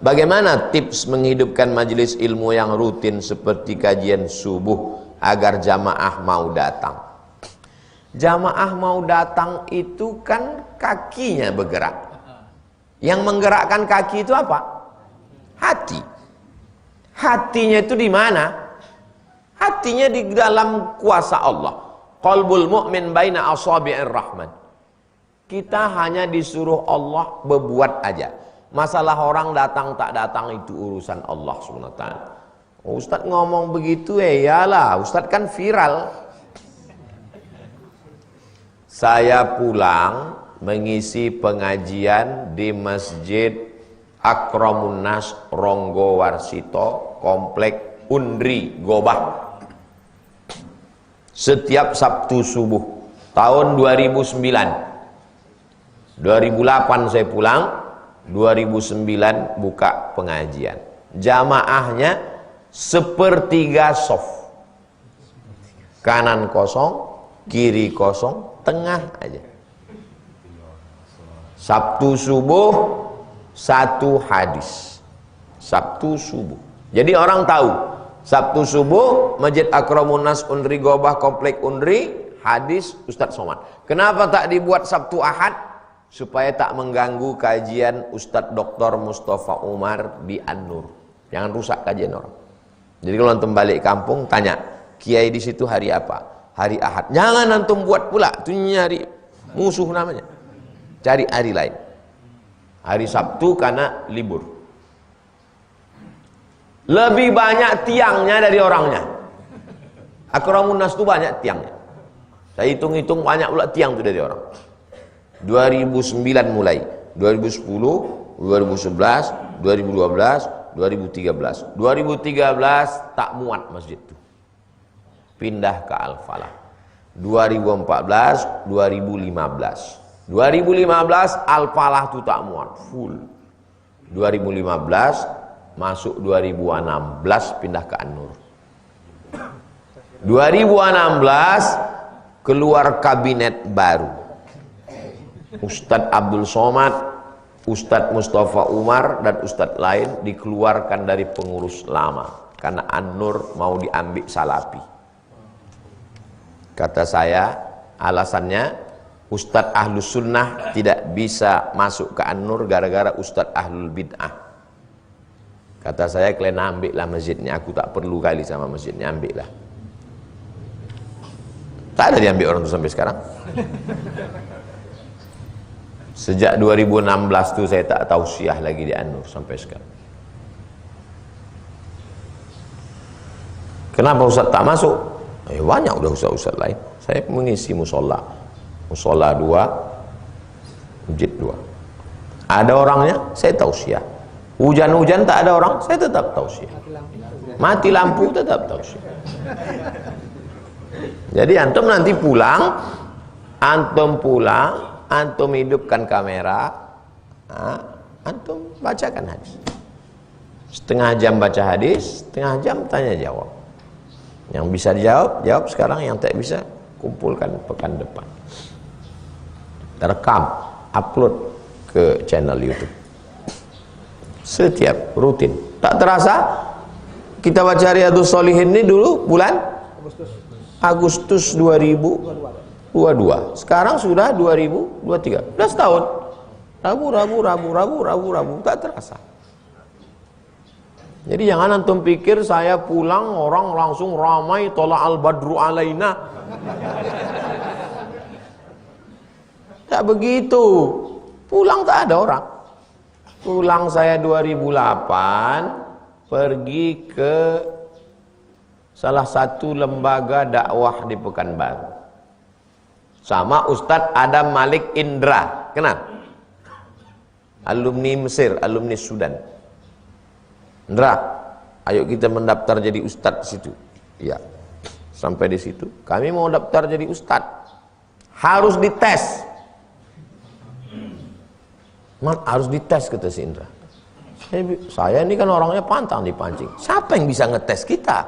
Bagaimana tips menghidupkan majelis ilmu yang rutin seperti kajian subuh agar jamaah mau datang? Jamaah mau datang itu kan kakinya bergerak. Yang menggerakkan kaki itu apa? Hati. Hatinya itu di mana? Hatinya di dalam kuasa Allah. Qalbul mu'min baina asabi'ir rahman. Kita hanya disuruh Allah berbuat aja. Masalah orang datang tak datang itu urusan Allah SWT. Ustaz ngomong begitu yalah, Ustaz kan viral. Saya pulang mengisi pengajian di Masjid Akramun Nas Ronggo Warsito, Komplek Undri Gobah. Setiap Sabtu subuh tahun 2009. 2008 saya pulang, 2009 buka pengajian. Jamaahnya sepertiga soft. Kanan kosong, kiri kosong, tengah aja. Sabtu subuh satu hadis. Sabtu subuh. Jadi orang tahu Sabtu subuh Masjid Akramun Nas Undri Gobah Komplek Undri, hadis Ustadz Somad. Kenapa tak dibuat Sabtu Ahad? Supaya tak mengganggu kajian Ustadz Dr. Mustafa Umar di An-Nur. Jangan rusak kajian orang. Jadi kalau antum balik kampung tanya, kiai di situ hari apa? Hari Ahad. Jangan antum buat pula, itu nyari musuh namanya. Cari hari lain. Hari Sabtu karena libur. Lebih banyak tiangnya dari orangnya. Akramun Nas itu banyak tiangnya. Saya hitung-hitung banyak pula tiang itu dari orang. 2009 mulai, 2010, 2011, 2012, 2013. 2013 tak muat masjid itu. Pindah ke Al-Falah. 2014, 2015. 2015 Al-Falah itu tak muat, full. 2015 masuk 2016 pindah ke An-Nur. 2016 keluar kabinet baru. Ustadz Abdul Somad, Ustadz Mustafa Umar dan Ustadz lain dikeluarkan dari pengurus lama karena An-Nur mau diambil Salafi. Kata saya alasannya Ustadz Ahlus Sunnah tidak bisa masuk ke An-Nur gara-gara Ustadz Ahlul Bid'ah. Kata saya kalian ambillah masjidnya, aku tak perlu kali sama masjidnya, ambillah. Tak ada diambil orang itu sampai sekarang. Sejak 2016 tuh saya tak tausiah lagi di An-Nur sampai sekarang. Kenapa Ustaz tak masuk? Banyak udah Ustaz lain. Saya mengisi musola 2, masjid 2. Ada orangnya, saya tausiah. Hujan-hujan tak ada orang, saya tetap tausiah. Mati lampu tetap tausiah. Jadi antum nanti pulang, antum hidupkan kamera, antum bacakan hadis. Setengah jam baca hadis, setengah jam tanya jawab. Yang bisa dijawab, jawab sekarang. Yang tak bisa, kumpulkan pekan depan. Terekam, upload ke channel YouTube. Setiap rutin. Tak terasa, kita baca Riyadhus Shalihin ini dulu bulan Agustus 2022. Sekarang sudah 2023. 11 tahun. Rabu, tak terasa. Jadi jangan antum pikir saya pulang orang langsung ramai tola'al badru alaina. Tak begitu. Pulang tak ada orang. Pulang saya 2008 pergi ke salah satu lembaga dakwah di Pekanbaru. Sama Ustadz Adam Malik Indra, kenal? Alumni Mesir, alumni Sudan. Indra, ayo kita mendaftar jadi Ustadz di situ. Iya. Sampai di situ, kami mau daftar jadi Ustadz. Harus dites. Harus dites kata si Indra. Saya ini kan orangnya pantang dipancing. Siapa yang bisa ngetes kita?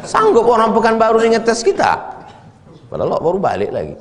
Sanggup orang Pekanbaru ini ngetes kita? Padahal baru balik lagi.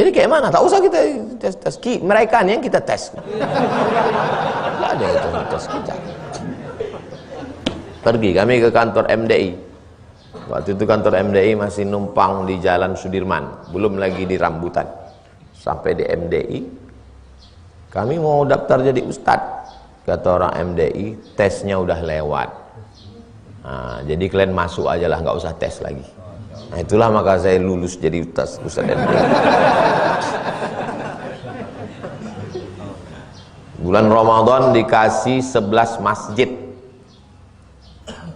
Jadi kayak mana? Tak usah kita tes. Mereka nih yang kita tes. Tidak ada yang tes kita. Pergi kami ke kantor MDI. Waktu itu kantor MDI masih numpang di Jalan Sudirman, belum lagi di Rambutan. Sampai di MDI, kami mau daftar jadi ustadz. Kata orang MDI, tesnya udah lewat. Nah, jadi kalian masuk aja lah, nggak usah tes lagi. Nah, itulah maka saya lulus jadi ustadz MDI. Bulan Ramadan dikasih 11 masjid.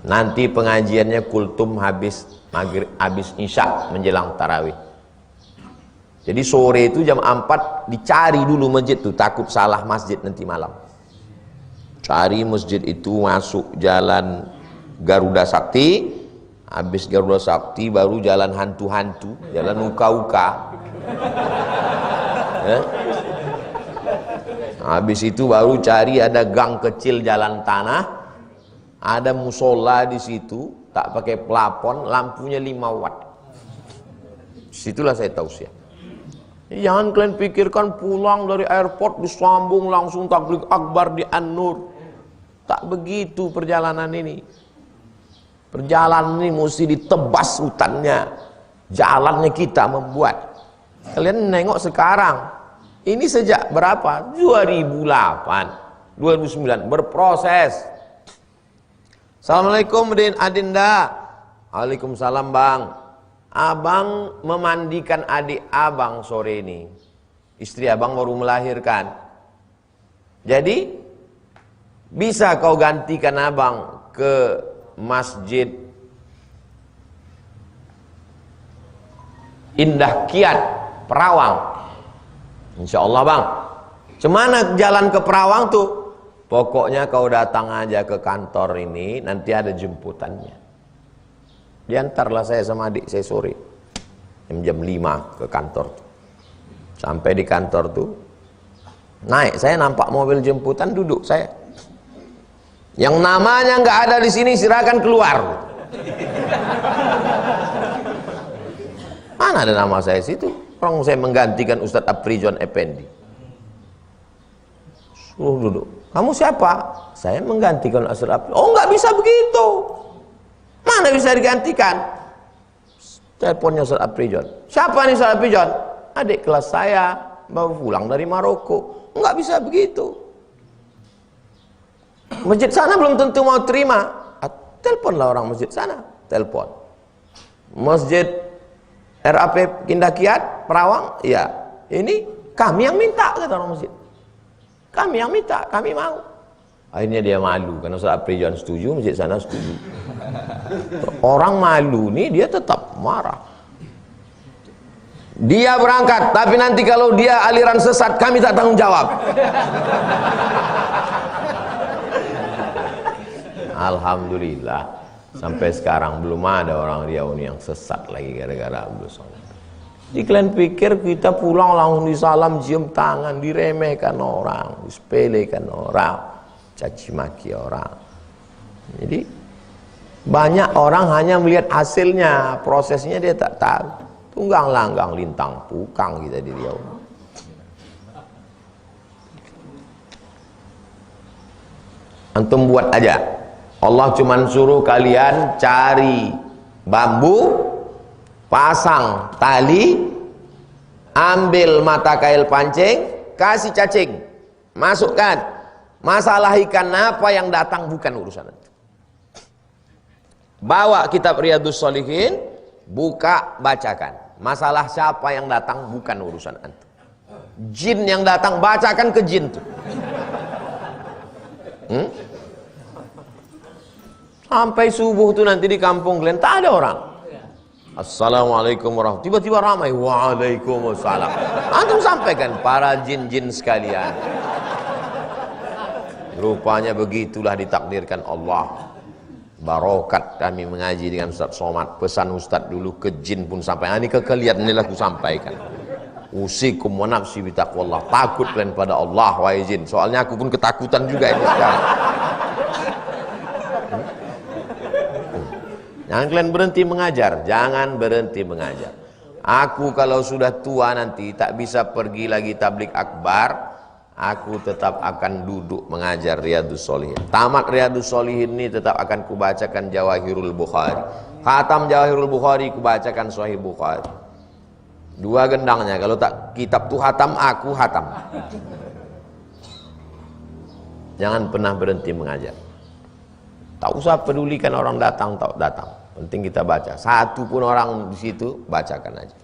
Nanti pengajiannya kultum habis maghrib, habis isya menjelang tarawih. Jadi sore itu jam 4 dicari dulu masjid tuh, takut salah masjid nanti malam. Cari masjid itu, masuk jalan Garuda Sakti, habis Garuda Sakti baru jalan hantu-hantu, jalan uka-uka. Habis itu baru cari ada gang kecil jalan tanah. Ada musola di situ, tak pakai plafon, lampunya 5 watt. Situlah saya tausiah. Jangan kalian pikirkan pulang dari airport disambung langsung takbir akbar di An-Nur. Tak begitu perjalanan ini. Perjalanan ini mesti ditebas hutannya. Jalannya kita membuat. Kalian nengok sekarang. Ini sejak berapa? 2008, 2009 berproses. Assalamualaikum Adinda. Waalaikumsalam bang. Abang memandikan adik abang sore ini. Istri abang baru melahirkan. Jadi bisa kau gantikan abang ke Masjid Indah Kiat Perawang. Insya Allah bang. Cemana jalan ke Perawang tuh? Pokoknya kau datang aja ke kantor ini, nanti ada jemputannya. Diantarlah saya sama adik saya sore jam 5 ke kantor tuh. Sampai di kantor tuh naik, saya nampak mobil jemputan, duduk saya. Yang namanya nggak ada di sini silakan keluar. Mana ada nama saya situ? Orang saya menggantikan Ustadz Afrijon Effendi. Suruh duduk. Kamu siapa? Saya menggantikan Ustadz Afrijon. Oh nggak bisa begitu. Mana bisa digantikan? Teleponnya Ustadz Afrijon. Siapa nih Ustadz Afrijon? Adik kelas saya baru pulang dari Maroko. Nggak bisa begitu. Masjid sana belum tentu mau terima. Teleponlah orang masjid sana. Telepon. Masjid RAP Indah Kiat Perawang. Iya. Ini kami yang minta, kata orang masjid. Kami yang minta, kami mau. Akhirnya dia malu karena Ustaz Afrijon setuju, masjid sana setuju. Orang malu nih dia tetap marah. Dia berangkat, tapi nanti kalau dia aliran sesat kami tak tanggung jawab. Alhamdulillah sampai sekarang belum ada orang Riau yang sesat lagi gara-gara Abdul Somad. Jadi kalian pikir kita pulang langsung disalam, cium tangan, diremehkan orang, disepelekan orang, caci maki orang. Jadi banyak orang hanya melihat hasilnya, prosesnya dia tak tahu. Tunggang langgang lintang pukang kita di Riau. Antum buat aja. Allah cuman suruh kalian cari bambu, pasang tali, ambil mata kail pancing, kasih cacing, masukkan. Masalah ikan apa yang datang bukan urusan itu. Bawa kitab Riyadhus Shalihin, buka, bacakan. Masalah siapa yang datang bukan urusan antum. Jin yang datang, bacakan ke jin tuh. Sampai subuh tuh nanti di kampung kalian tak ada orang. Assalamualaikum warahmatullahi wabarakatuh. Tiba-tiba ramai. Waalaikumsalam. Antum sampaikan para jin-jin sekalian. Rupanya begitulah ditakdirkan Allah. Barokat kami mengaji dengan Ustaz Somad. Pesan Ustaz dulu ke jin pun sampai. Ini kekeliatan inilah aku sampaikan. Usikum wa nafsi bitaqwallah. Takut kalian pada Allah wahai jin. Soalnya aku pun ketakutan juga ini sekarang. Jangan kalian berhenti mengajar. Jangan berhenti mengajar. Aku kalau sudah tua nanti tak bisa pergi lagi tablik akbar, aku tetap akan duduk mengajar Riyadhus Shalihin. Tamat Riyadhus Shalihin ini tetap akan kubacakan Jawahirul Bukhari. Khatam Jawahirul Bukhari kubacakan Sahih Bukhari. Dua gendangnya, kalau tak kitab tu khatam, aku khatam. Jangan pernah berhenti mengajar. Tak usah pedulikan orang datang tak datang. Penting kita baca. Satu pun orang di situ, bacakan aja.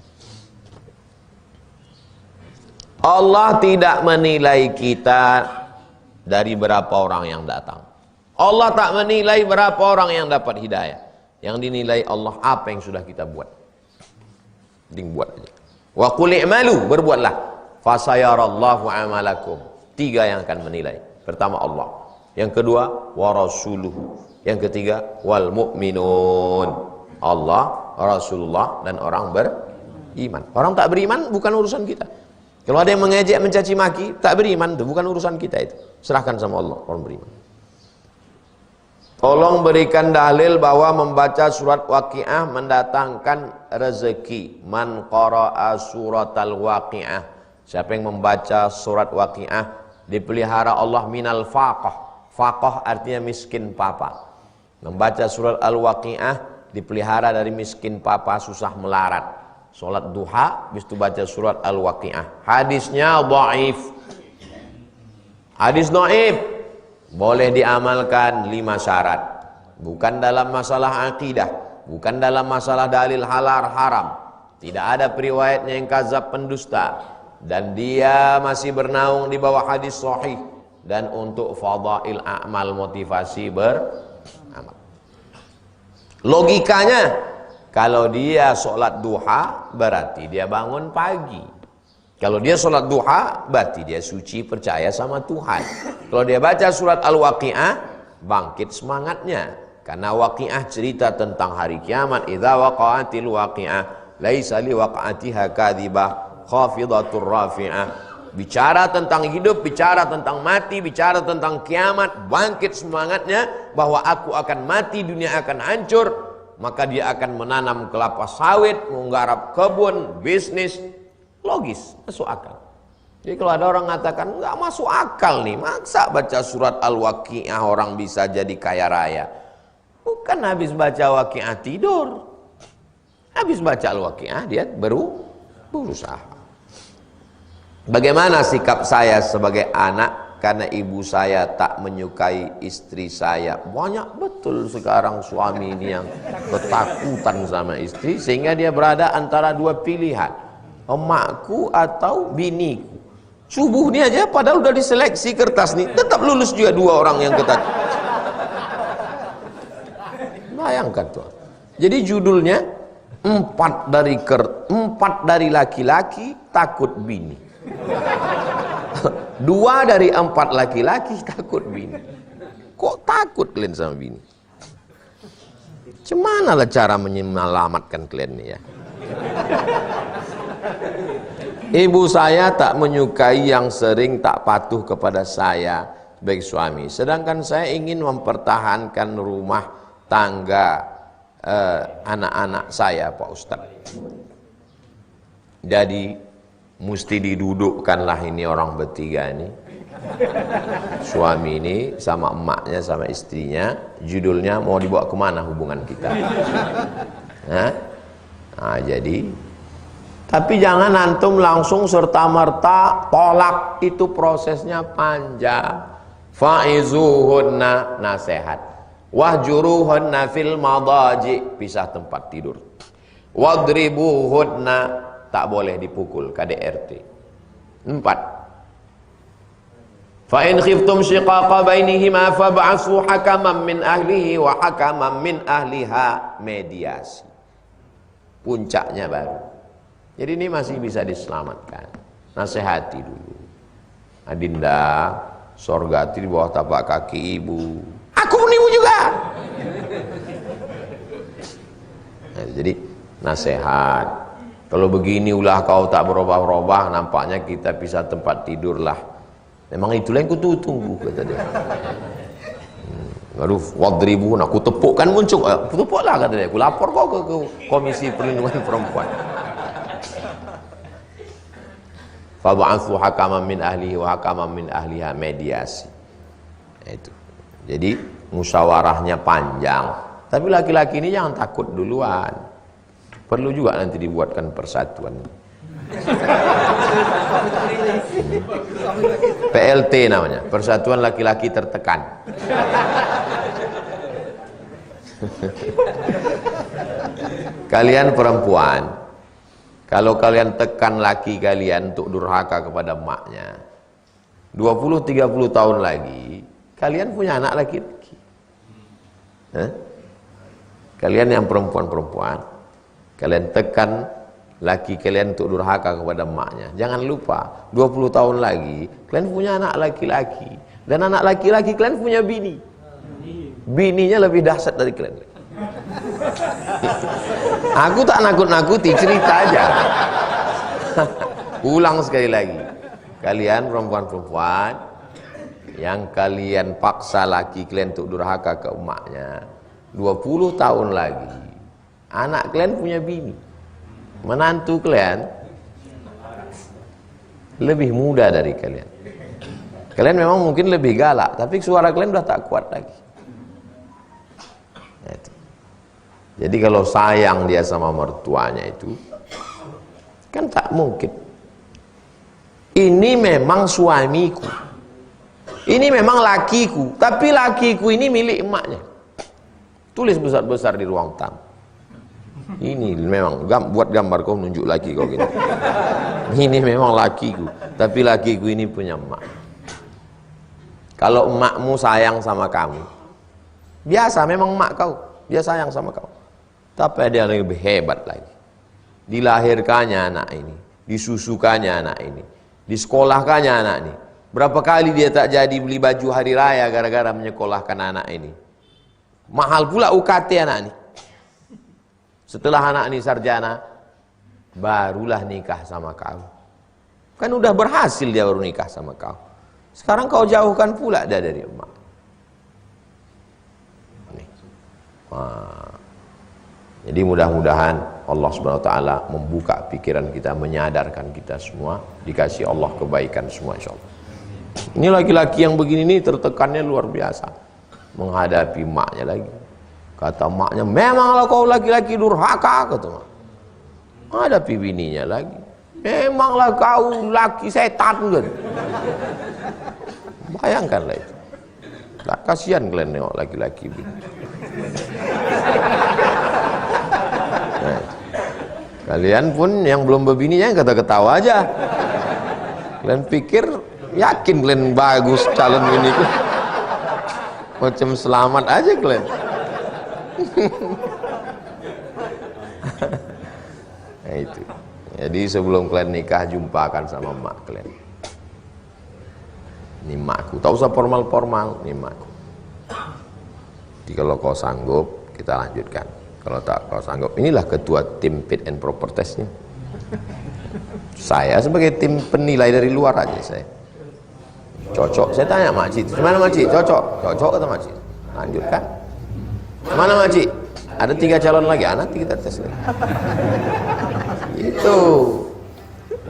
Allah tidak menilai kita dari berapa orang yang datang. Allah tak menilai berapa orang yang dapat hidayah. Yang dinilai Allah apa yang sudah kita buat. Penting buat aja. Wa qul i'malu, berbuatlah. Fasayarallahu amalakum. 3 yang akan menilai. Pertama Allah. Yang kedua wa rasuluhu. Yang ketiga wal mu'minun. Allah, Rasulullah dan orang beriman. Orang tak beriman bukan urusan kita. Kalau ada yang mengejek, mencaci maki, tak beriman itu bukan urusan kita itu. Serahkan sama Allah orang beriman. Tolong berikan dalil bahwa membaca surat Waqiah mendatangkan rezeki. Man qara'a suratal Waqiah. Siapa yang membaca surat Waqiah dipelihara Allah minal faqah. Faqah artinya miskin papa. Membaca surat Al-Waqiah dipelihara dari miskin papa, susah melarat. Salat duha habis itu baca surat Al-Waqiah. Hadisnya dhaif. Hadis dhaif. Boleh diamalkan 5 syarat. Bukan dalam masalah akidah, bukan dalam masalah dalil halal haram. Tidak ada periwayatnya yang kadzab pendusta, dan dia masih bernaung di bawah hadis sahih. Dan untuk fadail a'mal, motivasi beramal. Logikanya, kalau dia sholat duha berarti dia bangun pagi. Kalau dia sholat duha berarti dia suci, percaya sama Tuhan. Kalau dia baca surat Al-Waqiah, bangkit semangatnya. Karena Waqiah cerita tentang hari kiamat. Idza waqa'atil waqi'ah laisa liwaqa'atiha kadhibah khafidatur rafi'ah. Bicara tentang hidup, bicara tentang mati, bicara tentang kiamat, bangkit semangatnya bahwa aku akan mati, dunia akan hancur, maka dia akan menanam kelapa sawit, menggarap kebun, bisnis. Logis, masuk akal. Jadi kalau ada orang mengatakan nggak masuk akal nih, maksa baca surat Al-Waqiah orang bisa jadi kaya raya. Bukan habis baca Waqiah tidur, habis baca Al-Waqiah dia berusaha. Bagaimana sikap saya sebagai anak karena ibu saya tak menyukai istri saya? Banyak betul sekarang suami ini yang ketakutan sama istri sehingga dia berada antara 2 pilihan, emakku atau biniku. Subuh ini aja padahal udah diseleksi kertas nih, tetap lulus juga 2 orang yang ketakutan. Bayangkan tuh. Jadi judulnya 4 dari laki-laki takut bini. 2 dari 4 laki-laki takut bini. Kok takut kalian sama bini? Cemana lah cara menyelamatkan kalian nih ya? Ibu saya tak menyukai yang sering tak patuh kepada saya sebagai suami. Sedangkan saya ingin mempertahankan rumah tangga anak-anak saya, Pak Ustadz. Jadi mesti didudukkanlah ini orang bertiga ini, suami ini sama emaknya sama istrinya. Judulnya mau dibawa kemana hubungan kita? Nah, jadi tapi jangan antum langsung serta-merta tolak, itu prosesnya panjang. Fa'izuhunna, nasihat. Wahjuruhunna fil madaji, pisah tempat tidur. Wadribuhunna, tak boleh dipukul, KDRT. 4. Fa in khiftum shiqaqa bainihima fab'atsu hakaman min ahlihi wa hakaman min ahliha, mediasi. Puncaknya baru. Jadi ini masih bisa diselamatkan. Nasihati dulu. Adinda, sorga di bawah tapak kaki ibu. Aku menipu juga. Nah, jadi nasihat. Kalau begini ulah kau tak berubah-ubah, nampaknya kita pisah tempat tidur lah. Memang itulah yang ku tunggu, kata dia. Aduh, wadribu, aku tepukkan muncul. Aku tepuklah, kata dia. Aku lapor kau ke Komisi Perlindungan Perempuan. Fab'atsu hakaman min ahlihi wa hakaman min ahliha, mediasi. Itu. Jadi musyawarahnya panjang. Tapi laki-laki ini jangan takut duluan. Perlu juga nanti dibuatkan persatuan. PLT namanya, Persatuan Laki-laki Tertekan. Kalian perempuan, kalau kalian tekan laki kalian untuk durhaka kepada emaknya, 20-30 tahun lagi kalian punya anak laki-laki. Kalian yang perempuan-perempuan, kalian tekan laki kalian untuk durhaka kepada emaknya. Jangan lupa 20 tahun lagi kalian punya anak laki-laki, dan anak laki-laki kalian punya bini. Bininya lebih dahsyat dari kalian. Aku tak nakut-nakuti, cerita aja. Ulang sekali lagi. Kalian perempuan-perempuan yang kalian paksa laki kalian untuk durhaka ke emaknya, 20 tahun lagi anak kalian punya bini, menantu kalian lebih muda dari kalian. Kalian memang mungkin lebih galak, tapi suara kalian udah tak kuat lagi. Jadi kalau sayang dia sama mertuanya itu kan tak mungkin. Ini memang suamiku, ini memang lakiku, tapi lakiku ini milik emaknya. Tulis besar-besar di ruang tamu. Ini memang buat gambar kau, nunjuk laki kau gitu. Ini memang lakiku, tapi lakiku ini punya emak. Kalau emakmu sayang sama kamu, biasa memang emak kau, dia sayang sama kau. Tapi ada yang lebih hebat lagi. Dilahirkannya anak ini, disusukannya anak ini, disekolahkannya anak ini. Berapa kali dia tak jadi beli baju hari raya gara-gara menyekolahkan anak ini. Mahal pula UKT anak ini. Setelah anak ini sarjana, barulah nikah sama kau. Kan udah berhasil dia baru nikah sama kau. Sekarang kau jauhkan pula dia dari emak. Jadi mudah-mudahan Allah Subhanahu wa taala membuka pikiran kita, menyadarkan kita semua, dikasih Allah kebaikan semua insyaallah. Ini laki-laki yang begini nih tertekannya luar biasa menghadapi maknya lagi. Kata maknya, memanglah kau laki-laki durhaka, kata mak. Hadapi bininya lagi, memanglah kau laki setan kan. Bayangkanlah itu. Tak kasihan kalian nengok laki-laki begini. Kalian pun yang belum berbini jangan ketawa-ketawa aja. Kalian pikir yakin kalian bagus calon bini ku? Macam selamat aja kalian. Nah itu. Jadi sebelum kalian nikah jumpakan sama emak kalian. Ini emakku, tak usah formal-formal, ini emakku. Jadi kalau kau sanggup kita lanjutkan. Kalau tak kau sanggup, inilah ketua tim fit and proper testnya. Saya sebagai tim penilai dari luar aja saya. Cocok, saya tanya makcik, gimana makcik? Cocok? Cocok kata makcik. Lanjutkan. Mana makcik? Ada 3 calon lagi, nanti kita tes lagi. Itu.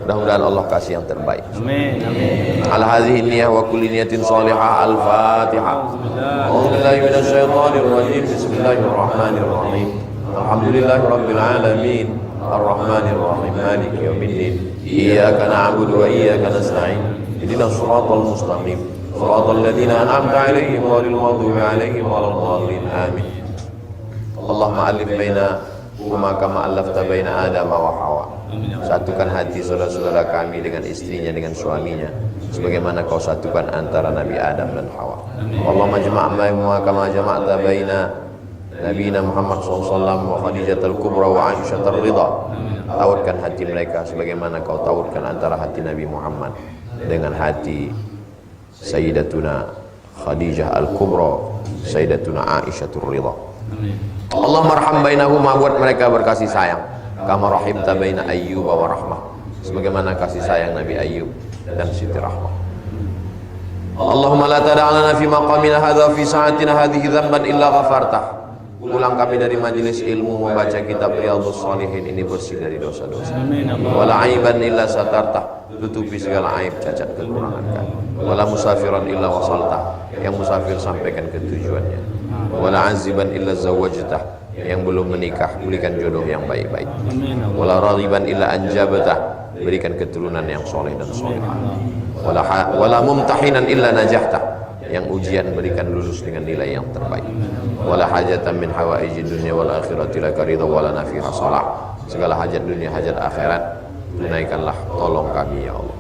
Mudah-mudahan Allah kasih yang terbaik. Amin. Ala hadhihi niyyah wa kulli niyatin salihah. Al-Fatihah. A'udzubillahi minasyaitonir rajim. Bismillahirrahmanirrahim. Alhamdulillahirabbil alamin. Arrahmanir rahim. Maliki yaumiddin. Iyyaka na'budu wa iyyaka nasta'in. Ihdinas shiratal mustaqim. Shiratal ladzina an'amta 'alaihim ghairil maghdubi 'alaihim waladdallin. Amin. Allahumma alif baina huma kama alafta baina Adam wa Hawa. Satukan hati saudara-saudara kami dengan istrinya, dengan suaminya, sebagaimana kau satukan antara Nabi Adam dan Hawa. Allahumma jama' bainahuma kama jama'ta baina Nabiyina Muhammad SAW wa Khadijatul Kubra wa Aisyatul Ridha. Tautkan hati mereka sebagaimana kau tautkan antara hati Nabi Muhammad dengan hati Sayyidatuna Khadijah Al-Kubra, Sayyidatuna Aisyatul Ridha. Allah marham bainahuma, buat mereka berkasih sayang. Kama rahimta baina Ayyub wa Rahmah, sebagaimana kasih sayang Nabi Ayyub dan Siti Rahmah. Allahumma la tada'lana fi maqamina hadha fi sa'atina hadhihi dhanban illa ghafartah pulang kami dari majelis ilmu membaca kitab Riyadhus Shalihin ini bersih dari dosa-dosa. Wala aiban illa satartah, tutupi segala aib cacat kekurangan kami. Wala musafiran illa wasaltah, yang musafir sampaikan ke tujuannya. Wala aziban illa zawajtah, yang belum menikah berikan jodoh yang baik-baik. Wala raghiban illa anjabatah, berikan keturunan yang soleh dan solehah. Wala mumtahinan illa najahta, yang ujian berikan lulus dengan nilai yang terbaik. Wala hajatan min hawaiji dunya wal akhirati laka ridha wala nafiha salah, segala hajat dunia hajat akhirat tunaikanlah, tolong kami ya Allah.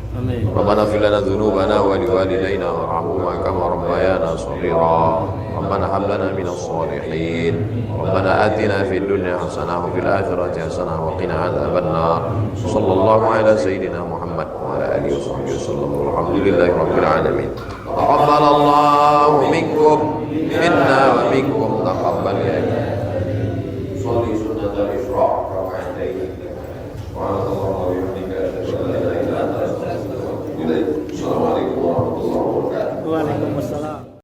Rabbana fil lana dzunubana wa liwalidayna warhamhuma kama rabbayana shaghira. Rabbana hab lana minas shalihin. Rabbana atina fid dunya hasanah wa fil akhirati hasanah wa qina adzabannar. Sallallahu ala sayyidina Muhammad wa ala alihi washabbihi wasallam. Alhamdulillahi rabbil alamin. Taqabbalallahu minkum minna wa minkum taqabbal ya. Sholli sunnatal isra' raka'atayn. Subhanallah wa bihamdika asyhadu an la ilaha illa anta astaghfiruka wa atubu ilaik. Assalamualaikum warahmatullahi wabarakatuh. Waalaikumsalam.